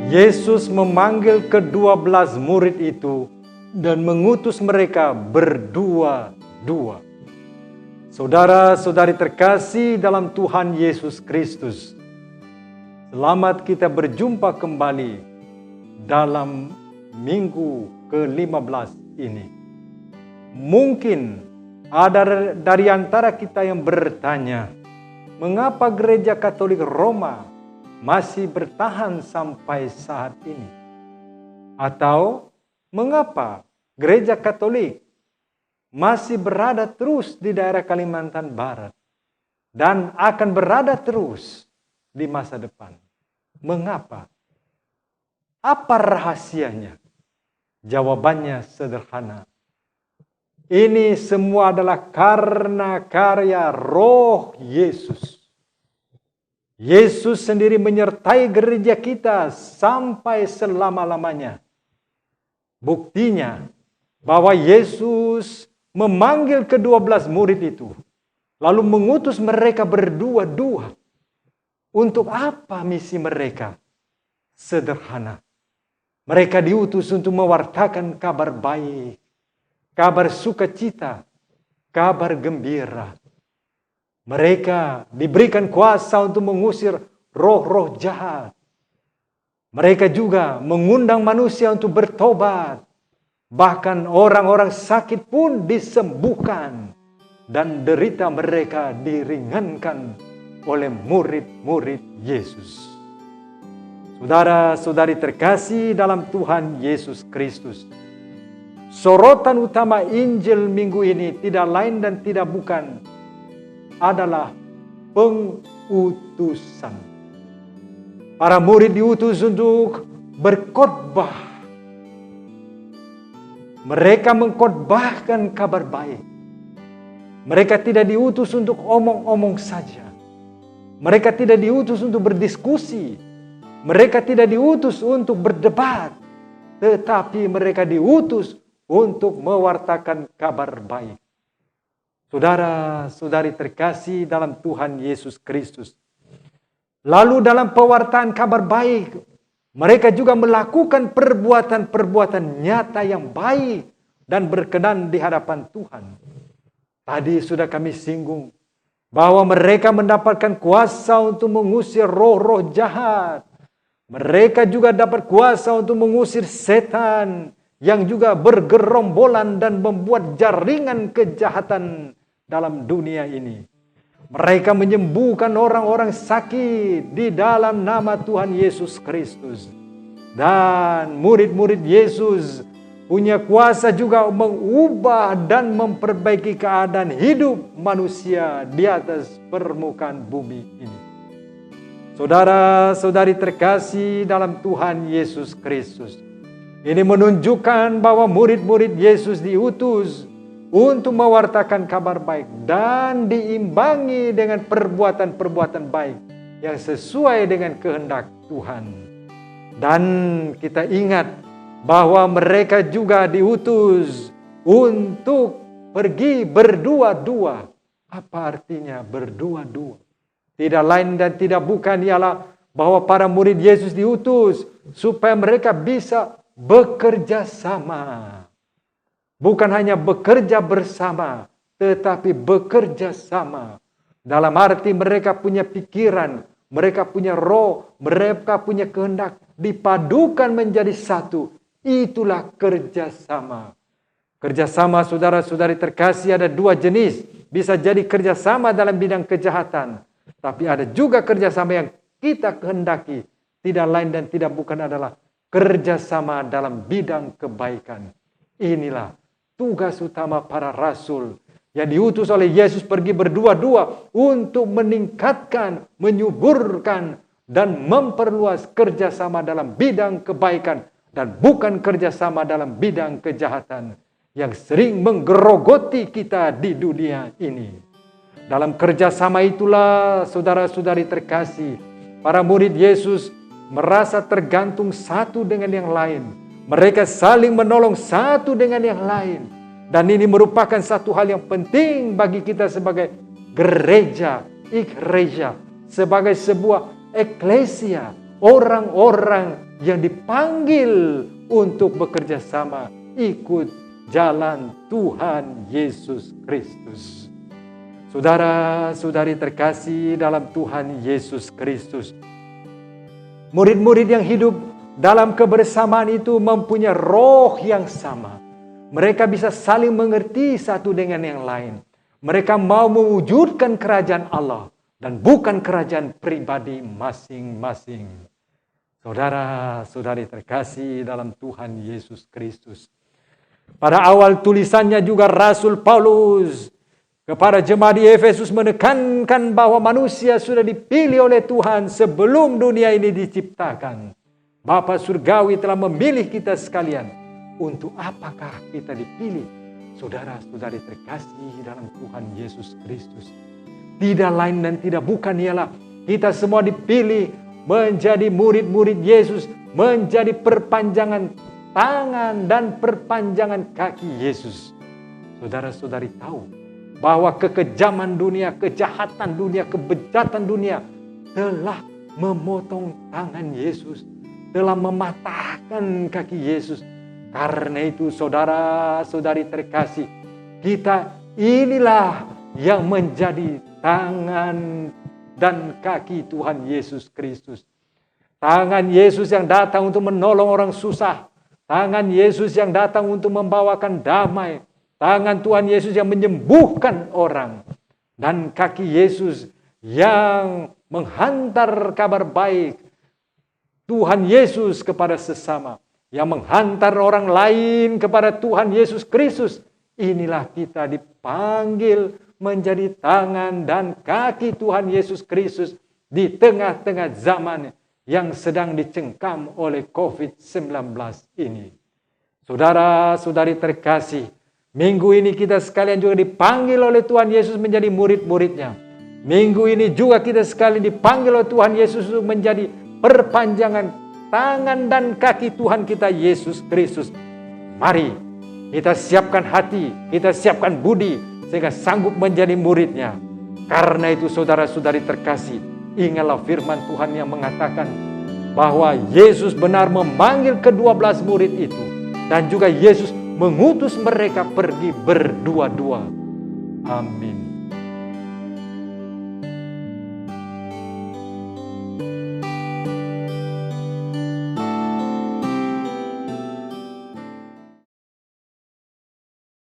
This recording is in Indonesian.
Yesus memanggil ke-12 murid itu dan mengutus mereka berdua-dua. Saudara-saudari terkasih dalam Tuhan Yesus Kristus, selamat kita berjumpa kembali dalam minggu ke-15 ini. Mungkin ada dari antara kita yang bertanya, mengapa Gereja Katolik Roma masih bertahan sampai saat ini? Atau mengapa Gereja Katolik masih berada terus di daerah Kalimantan Barat dan akan berada terus di masa depan? Mengapa? Apa rahasianya? Jawabannya sederhana. Ini semua adalah karena karya Roh Yesus. Yesus sendiri menyertai gereja kita sampai selama-lamanya. Buktinya bahwa Yesus memanggil ke-12 murid itu, lalu mengutus mereka berdua-dua. Untuk apa misi mereka? Sederhana. Mereka diutus untuk mewartakan kabar baik, kabar sukacita, kabar gembira. Mereka diberikan kuasa untuk mengusir roh-roh jahat. Mereka juga mengundang manusia untuk bertobat. Bahkan orang-orang sakit pun disembuhkan. Dan derita mereka diringankan oleh murid-murid Yesus. Saudara-saudari terkasih dalam Tuhan Yesus Kristus, sorotan utama Injil minggu ini tidak lain dan tidak bukan adalah pengutusan. Para murid diutus untuk berkhotbah. Mereka mengkhotbahkan kabar baik. Mereka tidak diutus untuk omong-omong saja. Mereka tidak diutus untuk berdiskusi. Mereka tidak diutus untuk berdebat. Tetapi mereka diutus untuk mewartakan kabar baik. Saudara-saudari terkasih dalam Tuhan Yesus Kristus. Lalu dalam pewartaan kabar baik, mereka juga melakukan perbuatan-perbuatan nyata yang baik dan berkenan di hadapan Tuhan. Tadi sudah kami singgung bahwa mereka mendapatkan kuasa untuk mengusir roh-roh jahat. Mereka juga dapat kuasa untuk mengusir setan yang juga bergerombolan dan membuat jaringan kejahatan dalam dunia ini. Mereka menyembuhkan orang-orang sakit di dalam nama Tuhan Yesus Kristus. Dan murid-murid Yesus punya kuasa juga mengubah dan memperbaiki keadaan hidup manusia di atas permukaan bumi ini. Saudara-saudari terkasih dalam Tuhan Yesus Kristus, ini menunjukkan bahwa murid-murid Yesus diutus untuk mewartakan kabar baik dan diimbangi dengan perbuatan-perbuatan baik yang sesuai dengan kehendak Tuhan. Dan kita ingat bahwa mereka juga diutus untuk pergi berdua-dua. Apa artinya berdua-dua? Tidak lain dan tidak bukan ialah bahwa para murid Yesus diutus supaya mereka bisa bekerja sama. Bukan hanya bekerja bersama, tetapi bekerja sama. Dalam arti mereka punya pikiran, mereka punya roh, mereka punya kehendak, dipadukan menjadi satu. Itulah kerjasama. Kerjasama saudara-saudari terkasih ada dua jenis. Bisa jadi kerjasama dalam bidang kejahatan. Tapi ada juga kerjasama yang kita kehendaki. Tidak lain dan tidak bukan adalah kerjasama dalam bidang kebaikan. Inilah tugas utama para rasul yang diutus oleh Yesus pergi berdua-dua untuk meningkatkan, menyuburkan, dan memperluas kerjasama dalam bidang kebaikan dan bukan kerjasama dalam bidang kejahatan yang sering menggerogoti kita di dunia ini. Dalam kerjasama itulah saudara-saudari terkasih, para murid Yesus merasa tergantung satu dengan yang lain. Mereka saling menolong satu dengan yang lain. Dan ini merupakan satu hal yang penting bagi kita sebagai gereja, sebagai sebuah eklesia, orang-orang yang dipanggil untuk bekerja sama ikut jalan Tuhan Yesus Kristus. Saudara-saudari terkasih dalam Tuhan Yesus Kristus, murid-murid yang hidup dalam kebersamaan itu mempunyai roh yang sama. Mereka bisa saling mengerti satu dengan yang lain. Mereka mau mewujudkan kerajaan Allah dan bukan kerajaan pribadi masing-masing. Saudara-saudari terkasih dalam Tuhan Yesus Kristus. Pada awal tulisannya juga Rasul Paulus kepada jemaat di Efesus menekankan bahwa manusia sudah dipilih oleh Tuhan sebelum dunia ini diciptakan. Bapa surgawi telah memilih kita sekalian. Untuk apakah kita dipilih? Saudara-saudari terkasih dalam Tuhan Yesus Kristus. Tidak lain dan tidak bukan ialah kita semua dipilih menjadi murid-murid Yesus, menjadi perpanjangan tangan dan perpanjangan kaki Yesus. Saudara-saudari tahu bahwa kekejaman dunia, kejahatan dunia, kebejatan dunia telah memotong tangan Yesus, telah mematahkan kaki Yesus. Karena itu saudara-saudari terkasih, kita inilah yang menjadi tangan dan kaki Tuhan Yesus Kristus. Tangan Yesus yang datang untuk menolong orang susah. Tangan Yesus yang datang untuk membawakan damai. Tangan Tuhan Yesus yang menyembuhkan orang. Dan kaki Yesus yang menghantar kabar baik Tuhan Yesus kepada sesama. Yang menghantar orang lain kepada Tuhan Yesus Kristus. Inilah kita dipanggil menjadi tangan dan kaki Tuhan Yesus Kristus di tengah-tengah zaman yang sedang dicengkam oleh COVID-19 ini. Saudara-saudari terkasih, minggu ini kita sekalian juga dipanggil oleh Tuhan Yesus menjadi murid-muridnya. Minggu ini juga kita sekalian dipanggil oleh Tuhan Yesus untuk menjadi perpanjangan tangan dan kaki Tuhan kita Yesus Kristus. Mari kita siapkan hati, kita siapkan budi, sehingga sanggup menjadi muridnya. Karena itu saudara-saudari terkasih, ingatlah firman Tuhan yang mengatakan bahwa Yesus benar memanggil ke-12 murid itu. Dan juga Yesus mengutus mereka pergi berdua-dua. Amin.